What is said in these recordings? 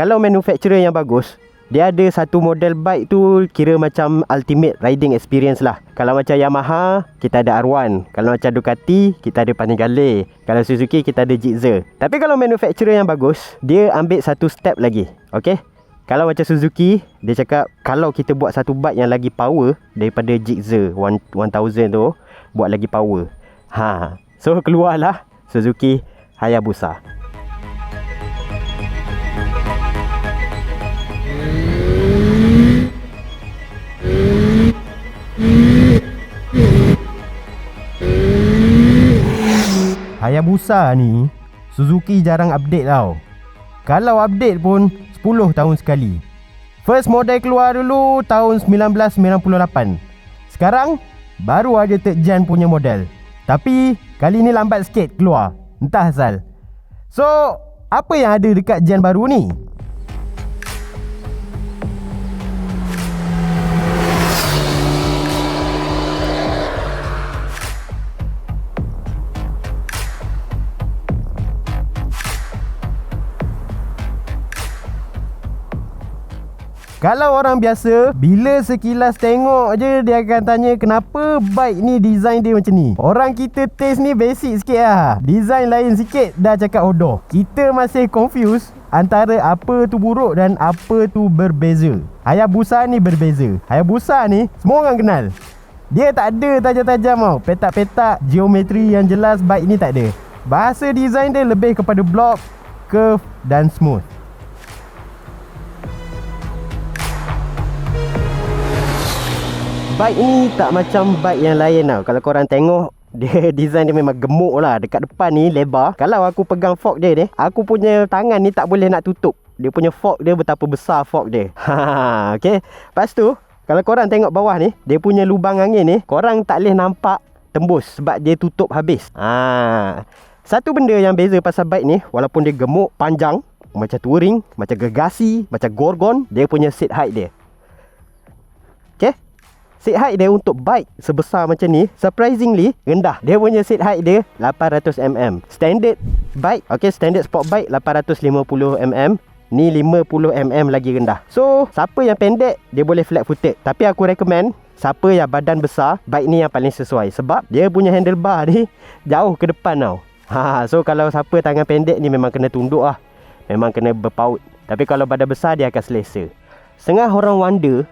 kalau manufacturer yang bagus, dia ada satu model bike tu kira macam ultimate riding experience lah. Kalau macam Yamaha, kita ada R1. Kalau macam Ducati, kita ada Panigale. Kalau Suzuki, kita ada Gixxer. Tapi kalau manufacturer yang bagus, dia ambil satu step lagi. Okay? Kalau macam Suzuki, dia cakap kalau kita buat satu bike yang lagi power daripada Gixxer 1000 tu, buat lagi power. So keluarlah Suzuki Hayabusa. Hayabusa ni Suzuki jarang update tau. Kalau update pun 10 tahun sekali. First model keluar dulu tahun 1998. Sekarang baru ada third gen punya model. Tapi kali ni lambat sikit keluar. Entah asal. So apa yang ada dekat gen baru ni? Kalau orang biasa, bila sekilas tengok je, dia akan tanya kenapa bike ni design dia macam ni. Orang kita taste ni basic sikit lah. Design lain sikit dah cakap hodoh. Kita masih confused antara apa tu buruk dan apa tu berbeza. Hayabusa ni berbeza. Hayabusa ni semua orang kenal. Dia tak ada tajam-tajam tau. Petak-petak, geometri yang jelas, bike ni tak ada. Bahasa design dia lebih kepada block, curve dan smooth. Bike ni tak macam bike yang lain tau. Kalau korang tengok, dia design dia memang gemuk lah. Dekat depan ni lebar. Kalau aku pegang fork dia ni, aku punya tangan ni tak boleh nak tutup. Dia punya fork dia betapa besar fork dia. Okay. Lepas tu, kalau korang tengok bawah ni, dia punya lubang angin ni, korang tak boleh nampak tembus sebab dia tutup habis. Satu benda yang beza pasal bike ni, walaupun dia gemuk, panjang, macam touring, macam gergasi, macam gorgon, dia punya seat height dia. Okay. Seat height dia untuk bike sebesar macam ni surprisingly rendah. Dia punya seat height dia 800mm. Standard bike, okay, standard sport bike 850mm. Ni 50mm lagi rendah. So siapa yang pendek, dia boleh flat footed. Tapi aku recommend siapa yang badan besar, bike ni yang paling sesuai. Sebab dia punya handlebar ni jauh ke depan tau. So kalau siapa tangan pendek ni memang kena tunduk lah. Memang kena berpaut. Tapi kalau badan besar, dia akan selesa. Setengah orang wonder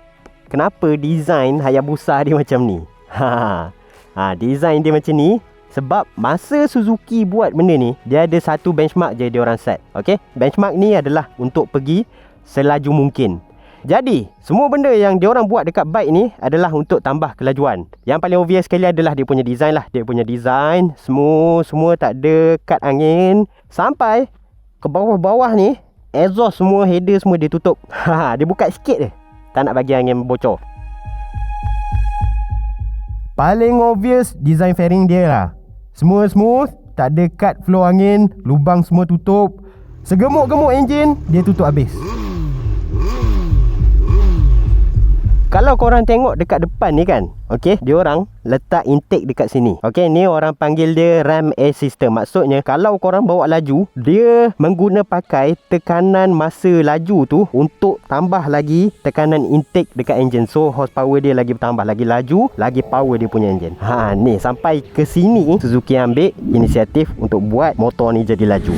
kenapa design Hayabusa dia macam ni. Design dia macam ni sebab masa Suzuki buat benda ni, dia ada satu benchmark je dia orang set. Okay, benchmark ni adalah untuk pergi selaju mungkin. Jadi semua benda yang dia orang buat dekat bike ni adalah untuk tambah kelajuan. Yang paling obvious sekali adalah dia punya design lah. Dia punya design smooth, semua tak ada cut angin. Sampai ke bawah-bawah ni, exhaust semua, header semua dia tutup. Dia buka sikit je, tak nak bagi angin bocor. Paling obvious design fairing dia lah. Semua smooth, tak ada cut flow angin, lubang semua tutup. Segemuk-gemuk enjin, dia tutup habis. Kalau korang tengok dekat depan ni kan, okay, dia orang letak intake dekat sini. Okay, ni orang panggil dia ram air system. Maksudnya kalau korang bawa laju, dia pakai tekanan masa laju tu untuk tambah lagi tekanan intake dekat enjin. So horsepower dia lagi bertambah, lagi laju, lagi power dia punya enjin. Ni sampai ke sini Suzuki ambil inisiatif untuk buat motor ni jadi laju.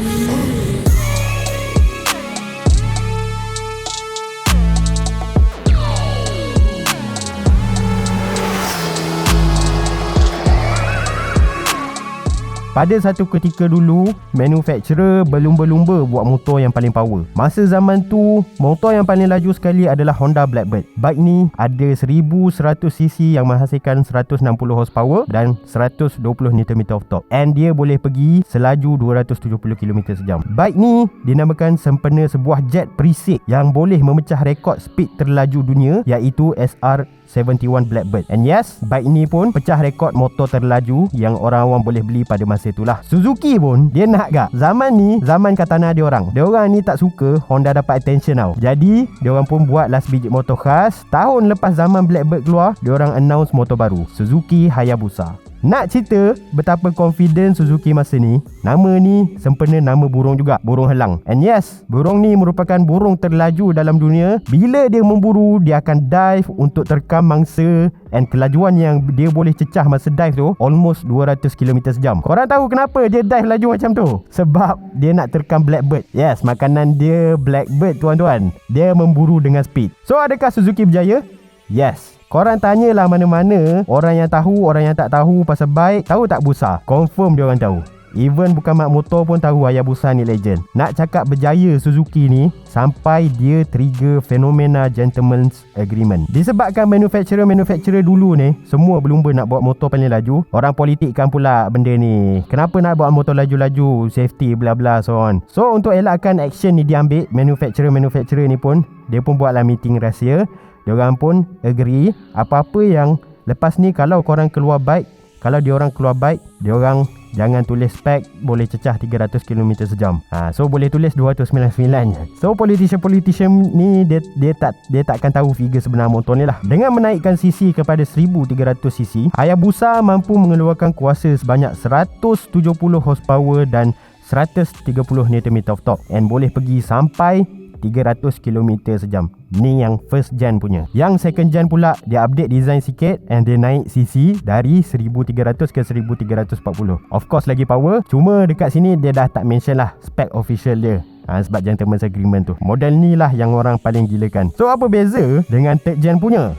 Pada satu ketika dulu, manufacturer berlumba-lumba buat motor yang paling power. Masa zaman tu, motor yang paling laju sekali adalah Honda Blackbird. Bike ni ada 1100cc yang menghasilkan 160 horsepower dan 120 Nm of torque. And dia boleh pergi selaju 270 km sejam. Bike ni dinamakan sempena sebuah jet preset yang boleh memecah rekod speed terlaju dunia, iaitu SR71 Blackbird. And yes, bike ni pun pecah rekod motor terlaju yang orang-orang boleh beli pada masa itulah. Suzuki pun dia nak gak. Zaman ni zaman katana dia orang. Dia orang ni tak suka Honda dapat attention tau. Jadi dia orang pun buat last biji motor khas. Tahun lepas zaman Blackbird keluar, dia orang announce motor baru, Suzuki Hayabusa. Nak cerita betapa confident Suzuki masa ni, nama ni sempena nama burung juga, burung helang. And yes, burung ni merupakan burung terlaju dalam dunia. Bila dia memburu, dia akan dive untuk terkam mangsa, and kelajuan yang dia boleh cecah masa dive tu almost 200 km sejam. Korang tahu kenapa dia dive laju macam tu? Sebab dia nak terkam blackbird. Yes, makanan dia blackbird tuan-tuan. Dia memburu dengan speed. So adakah Suzuki berjaya? Yes. Korang tanyalah mana-mana, orang yang tahu, orang yang tak tahu pasal bike, tahu tak Busa? Confirm dia orang tahu. Even bukan mak motor pun tahu Hayabusa ni legend. Nak cakap berjaya Suzuki ni sampai dia trigger fenomena gentleman's agreement. Disebabkan manufacturer dulu ni semua berlumba nak bawa motor paling laju. Orang politikkan pula benda ni. Kenapa nak bawa motor laju-laju, safety bla bla so on. So untuk elakkan action ni diambil, manufacturer ni pun dia pun buatlah meeting rahsia. Diorang pun agree apa-apa yang lepas ni kalau korang keluar bike, kalau diorang keluar bike, diorang jangan tulis spek boleh cecah 300 km sejam. So boleh tulis 299 je. So politician ni dia takkan tahu figure sebenar motor ni lah. Dengan menaikkan cc kepada 1300 cc, Hayabusa mampu mengeluarkan kuasa sebanyak 170 horsepower dan 130 Nm of torque, and boleh pergi sampai 300 km sejam. Ni yang first gen punya. Yang second gen pula dia update design sikit, and dia naik cc dari 1300 ke 1340. Of course lagi power. Cuma dekat sini dia dah tak mention lah spec official dia. Sebab gentleman's agreement tu. Model ni lah yang orang paling gilakan. So apa beza dengan third gen punya?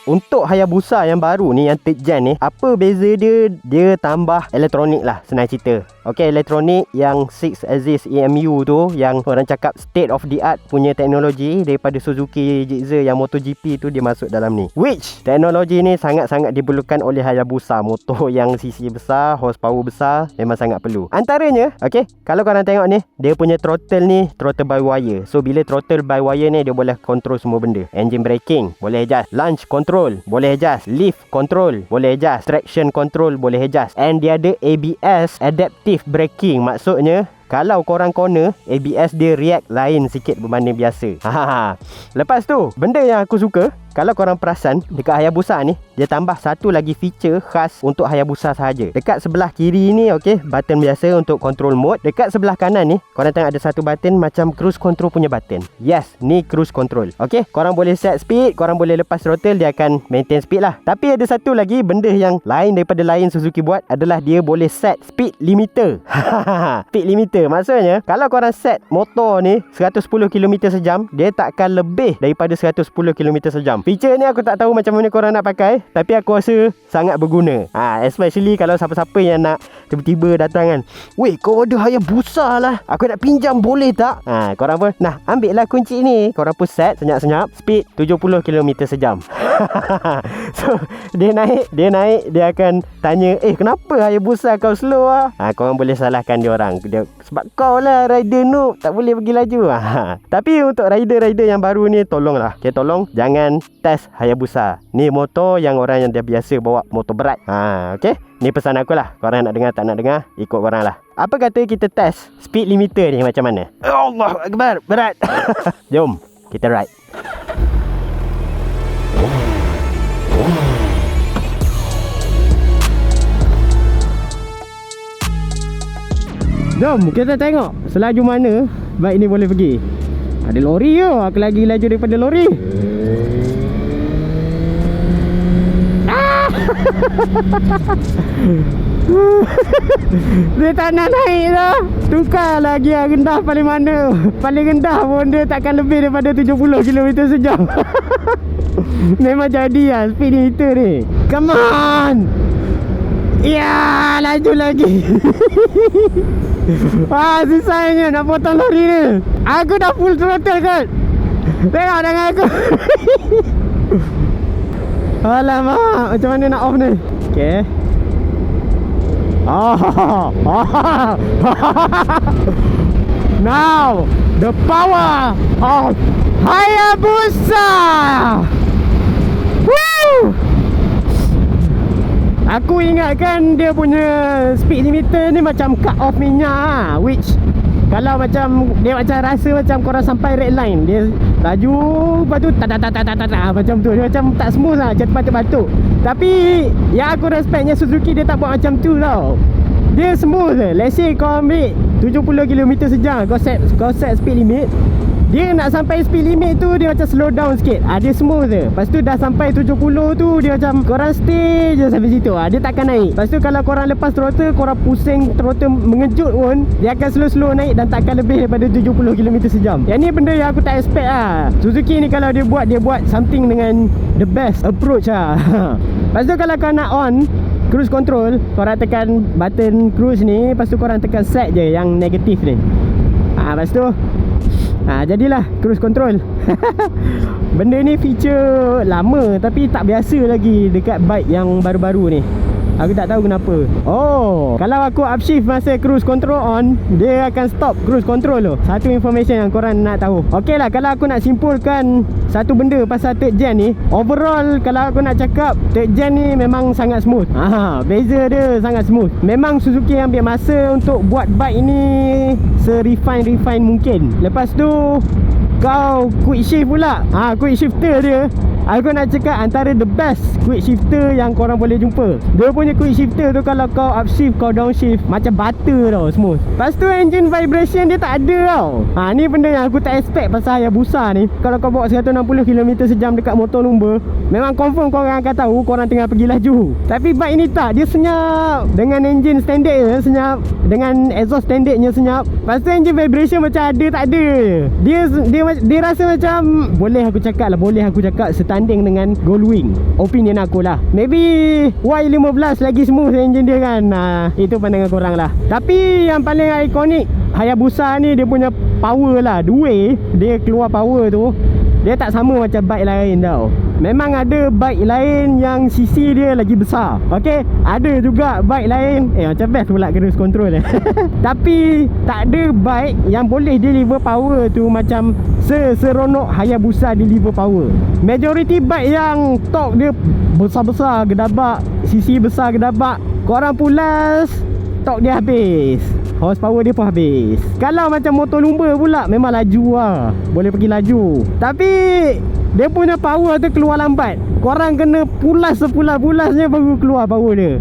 Untuk Hayabusa yang baru ni, yang third gen ni, apa beza dia? Dia tambah elektronik lah, senang cerita. Okay, elektronik yang 6 axis EMU tu, yang orang cakap state of the art punya teknologi daripada Suzuki Gixxer yang MotoGP tu, dia masuk dalam ni. Which teknologi ni sangat-sangat diperlukan oleh Hayabusa. Motor yang cc besar, horsepower besar, memang sangat perlu. Antaranya, okay, kalau korang tengok ni, dia punya throttle ni throttle by wire. So bila throttle by wire ni, dia boleh control semua benda. Engine braking boleh adjust, launch control boleh adjust, lift control boleh adjust, traction control boleh adjust, and dia ada ABS, adaptive braking. Maksudnya kalau korang corner, ABS dia react lain sikit berbanding biasa. Lepas tu, benda yang aku suka, kalau korang perasan dekat Hayabusa ni, dia tambah satu lagi feature khas untuk Hayabusa sahaja. Dekat sebelah kiri ni, okay, button biasa untuk control mode. Dekat sebelah kanan ni, korang tengok ada satu button macam cruise control punya button. Yes, ni cruise control. Okay, korang boleh set speed, korang boleh lepas throttle, dia akan maintain speed lah. Tapi ada satu lagi benda yang lain daripada lain Suzuki buat, adalah dia boleh set speed limiter. Speed limiter maksudnya, kalau korang set motor ni 110 km sejam, dia takkan lebih daripada 110 km sejam. Feature ni aku tak tahu macam mana korang nak pakai, tapi aku rasa sangat berguna. Especially kalau siapa-siapa yang nak tiba-tiba datang kan, weh, kau ada Hayabusa lah, aku nak pinjam boleh tak? Korang pun, nah, ambil lah kunci ni. Korang pun set senyap-senyap, speed 70 km sejam. So dia naik, dia akan tanya, kenapa Hayabusa kau slow lah? Korang boleh salahkan dia orang. Sebab kau lah rider noob, tak boleh pergi laju. Tapi untuk rider-rider yang baru ni, tolonglah, okay, tolong jangan test Hayabusa. Ni motor yang orang yang dah biasa bawa motor berat. Okay, ni pesan aku lah. Korang nak dengar tak nak dengar, ikut korang lah. Apa kata kita test speed limiter ni macam mana? Allah Akbar, berat. Jom kita ride. Jom kita tengok selaju mana bike ni boleh pergi. Ada lori je, aku lagi laju daripada lori. Dia tak nak naik dah. Tukarlah gear rendah paling mana. Paling rendah pun dia takkan lebih daripada 70 km sejam. Memang jadi lah speed limiter ni. Come on. Ya, laju lagi. Susahnya nak potong lori ni. Aku dah full throttle kan. Tengok dengan aku. Alamak, macam mana nak off ni? Okay. Now the power of Hayabusa. Woo! Aku ingatkan dia punya speed limiter ni macam cut off minyak, which kalau macam dia macam rasa macam korang sampai red line, dia Laju, lepas tu macam tu. Dia macam tak smooth lah, macam terbatuk-batuk. Tapi yang aku respectnya Suzuki, dia tak buat macam tu tau. Dia smooth je. Let's say kau ambil 70 km sejam, kau set speed limit. Dia nak sampai speed limit tu, dia macam slow down sikit. Dia smooth je. Lepas tu dah sampai 70 tu, dia macam korang stay je sampai situ. Dia takkan naik. Lepas tu kalau korang lepas throttle, korang pusing throttle mengejut pun, dia akan slow-slow naik dan takkan lebih daripada 70 km sejam. Yang ni benda yang aku tak expect lah. Suzuki ni kalau dia buat something dengan the best approach lah. Lepas tu kalau kau nak on cruise control, korang tekan button cruise ni. Lepas tu korang tekan set je yang negatif ni. Lepas tu jadilah cruise control. Benda ni feature lama tapi tak biasa lagi dekat bike yang baru-baru ni. Aku tak tahu kenapa. Kalau aku upshift masa cruise control on, dia akan stop cruise control tu. Satu information yang korang nak tahu. Okey lah, kalau aku nak simpulkan satu benda pasal third gen ni, overall kalau aku nak cakap, third gen ni memang sangat smooth. Beza dia sangat smooth. Memang Suzuki ambil masa untuk buat bike ni se-refine mungkin. Lepas tu kau quick shift pula. Quick shifter dia, aku nak cakap antara the best quick shifter yang korang boleh jumpa. Dia punya quick shifter tu, kalau kau upshift, kau downshift, macam butter tau, smooth. Lepas tu engine vibration dia tak ada tau. Ni benda yang aku tak expect pasal Hayabusa ni. Kalau kau bawa 160 km sejam dekat motor lumba, memang confirm korang akan tahu korang tengah pergi laju. Tapi bike ni tak, dia senyap. Dengan engine standard dia senyap, dengan exhaust standardnya senyap. Lepas tu engine vibration macam ada tak ada. Dia rasa macam, boleh aku cakap setanding dengan Goldwing. Opinion aku lah. Maybe Y15 lagi smooth engine dia kan. Itu pandangan korang lah. Tapi yang paling ikonik Hayabusa ni, dia punya power lah. The way dia keluar power tu, dia tak sama macam bike lain tau. Memang ada bike lain yang CC dia lagi besar. Okey, ada juga bike lain macam best pula cruise control tapi tak ada bike yang boleh deliver power tu macam seronok Hayabusa deliver power. Majority bike yang torque dia besar-besar gedabak, CC besar gedabak, korang pulas, torque dia habis, horsepower dia pun habis. Kalau macam motor lumba pula, memang laju lah, boleh pergi laju. Tapi dia punya power tu keluar lambat. Korang kena pulas sepulas-pulasnya baru keluar power dia.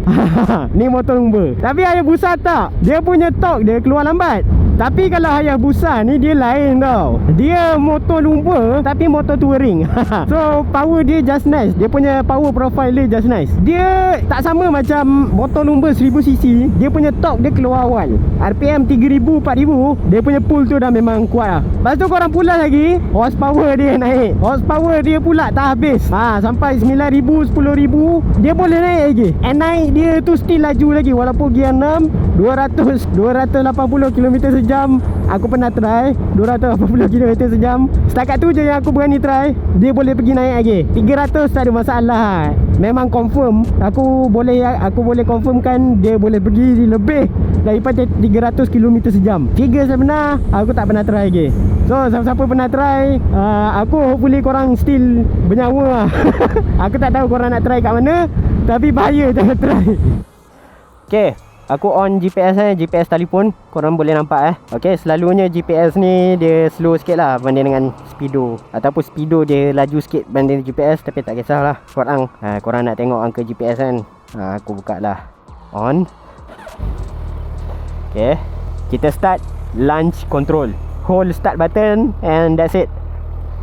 Ni motor lumba. Tapi Hayabusa tak, dia punya torque dia keluar lambat. Tapi kalau Hayabusa ni dia lain tau. Dia motor lumba tapi motor touring. So power dia just nice. Dia punya power profile dia just nice. Dia tak sama macam motor lumba 1000cc. Dia punya torque dia keluar awal, RPM 3000, 4000, dia punya pull tu dah memang kuat lah. Lepas tu korang pulas lagi, horsepower dia naik. Horsepower dia pula tak habis. Sampai 9000, 10000 dia boleh naik lagi. And naik dia tu still laju lagi. Walaupun gear 6, 280 km sejam. Aku pernah try 280 km sejam. Setakat tu je yang aku berani try. Dia boleh pergi naik lagi 300, tak ada masalah. Memang confirm. Aku boleh confirmkan dia boleh pergi lebih daripada 300 km sejam. Figure sebenar aku tak pernah try lagi. So siapa-siapa pernah try, aku hopefully korang still bernyawa lah. Aku tak tahu korang nak try kat mana, tapi bahaya jangan try. Okay, aku on GPS GPS telefon. Korang boleh nampak Okay, selalunya GPS ni dia slow sikit lah banding dengan Speedo. Ataupun Speedo dia laju sikit banding GPS. Tapi tak kisahlah. Korang nak tengok angka GPS kan. Aku buka lah on. Okay, kita start launch control. Hold start button and that's it.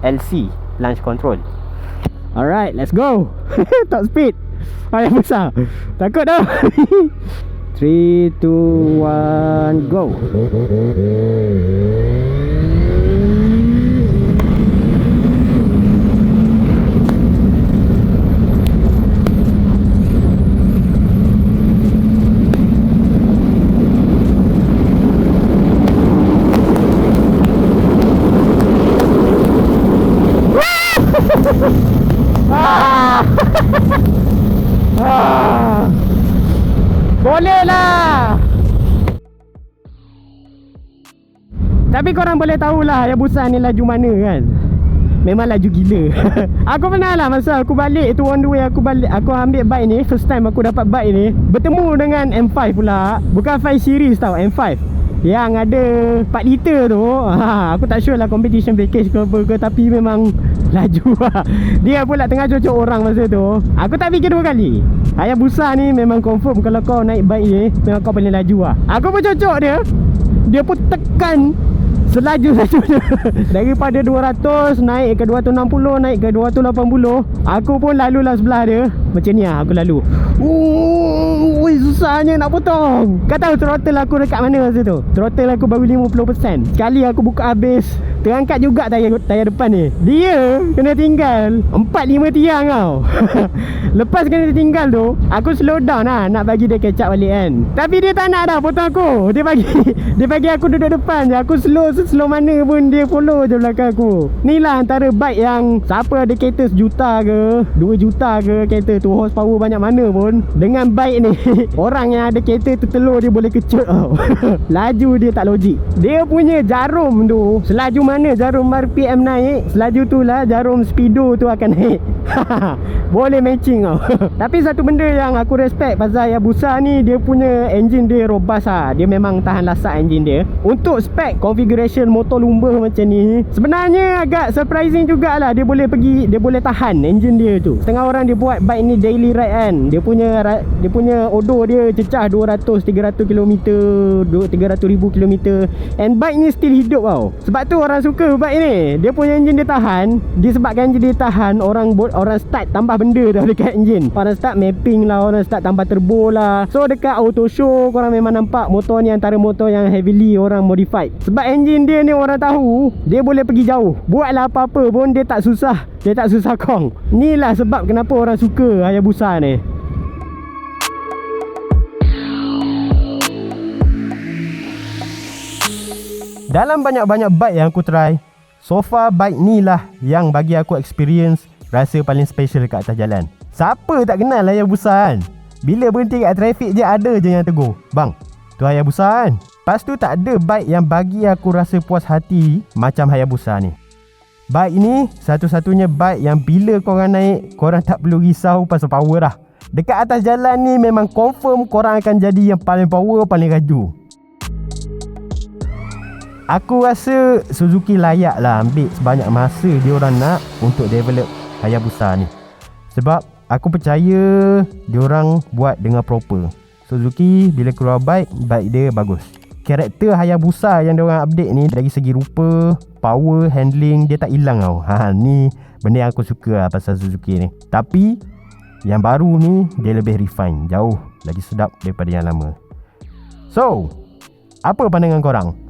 LC, launch control. Alright, let's go. Top speed Hayabusa. Takut dah. 3, 2, 1, go. Boleh lah. Tapi korang boleh tahulah Hayabusa ni laju mana kan. Memang laju gila. Aku pernah lah masa aku balik itu on the way aku ambil bike ni. First time aku dapat bike ni, bertemu dengan M5 pula. Bukan 5 series tau, M5. yang ada 4 liter tu. Aku tak sure lah competition package ke apa ke, tapi memang laju lah. Dia pula tengah cocok orang masa tu. Aku tak fikir 2 kali. Hayabusa ni memang confirm kalau kau naik bike ni memang kau paling laju lah. Aku pun cocok dia. Dia pun tekan selaju-lajunya. Daripada 200 naik ke 260, naik ke 280. Aku pun lalulah sebelah dia. Macam ni lah aku lalu. Ui, susahnya nak potong. Kau tahu throttle aku dekat mana masa tu? Throttle aku baru 50%. Sekali aku buka habis, terangkat juga tayar depan ni. Dia kena tinggal 4-5 tiang tau. Lepas kena tinggal tu, aku slow down lah nak bagi dia catch up balik kan. Tapi dia tak nak dah potong aku. Dia bagi aku duduk depan je. Aku slow mana pun dia follow je belakang aku. Ni lah antara bike yang siapa ada kereta 1 juta ke 2 juta ke, kereta tu horsepower banyak mana pun, dengan bike ni orang yang ada kereta tu telur dia boleh kecut tau. Laju dia tak logik. Dia punya jarum tu, selaju mana jarum RPM naik, selaju tu lah jarum speedo tu akan naik. Boleh matching tau. Tapi satu benda yang aku respect pasal Hayabusa ni, dia punya engine dia robust lah. Dia memang tahan lasak engine dia. Untuk spek configuration motor lumba macam ni, sebenarnya agak surprising jugalah. Dia boleh tahan engine dia tu. Setengah orang dia buat bike ni daily ride kan, dia punya odo dia cecah 200-300 km, 300,000 km, and bike ni still hidup tau. Sebab tu orang suka bike ni. Dia punya engine dia tahan. Disebabkan engine dia tahan, orang start tambah benda dah dekat engine. Orang start mapping lah, orang start tambah turbo lah. So dekat auto show korang memang nampak motor ni antara motor yang heavily orang modified. Sebab engine dia ni orang tahu dia boleh pergi jauh. Buatlah apa-apa pun dia tak susah. Dia tak susah kong. Ni lah sebab kenapa orang suka Hayabusa ni. Dalam banyak-banyak bike yang aku try, so far bike ni lah yang bagi aku experience rasa paling special kat atas jalan. Siapa tak kenal Hayabusa kan? Bila berhenti kat trafik je ada je yang tegur, "Bang, tu Hayabusa kan?" Lepas tu tak ada bike yang bagi aku rasa puas hati macam Hayabusa ni. Bike ni satu-satunya bike yang bila korang naik, korang tak perlu risau pasal power lah. Dekat atas jalan ni memang confirm korang akan jadi yang paling power, paling laju. Aku rasa Suzuki layak lah ambil sebanyak masa dia orang nak untuk develop Hayabusa ni. Sebab aku percaya dia orang buat dengan proper. Suzuki bila keluar bike dia bagus. Karakter Hayabusa yang dia orang update ni dari segi rupa, power, handling dia tak hilang tau. Ni benda yang aku suka lah pasal Suzuki ni. Tapi yang baru ni dia lebih refine, jauh lagi sedap daripada yang lama. So, apa pandangan korang?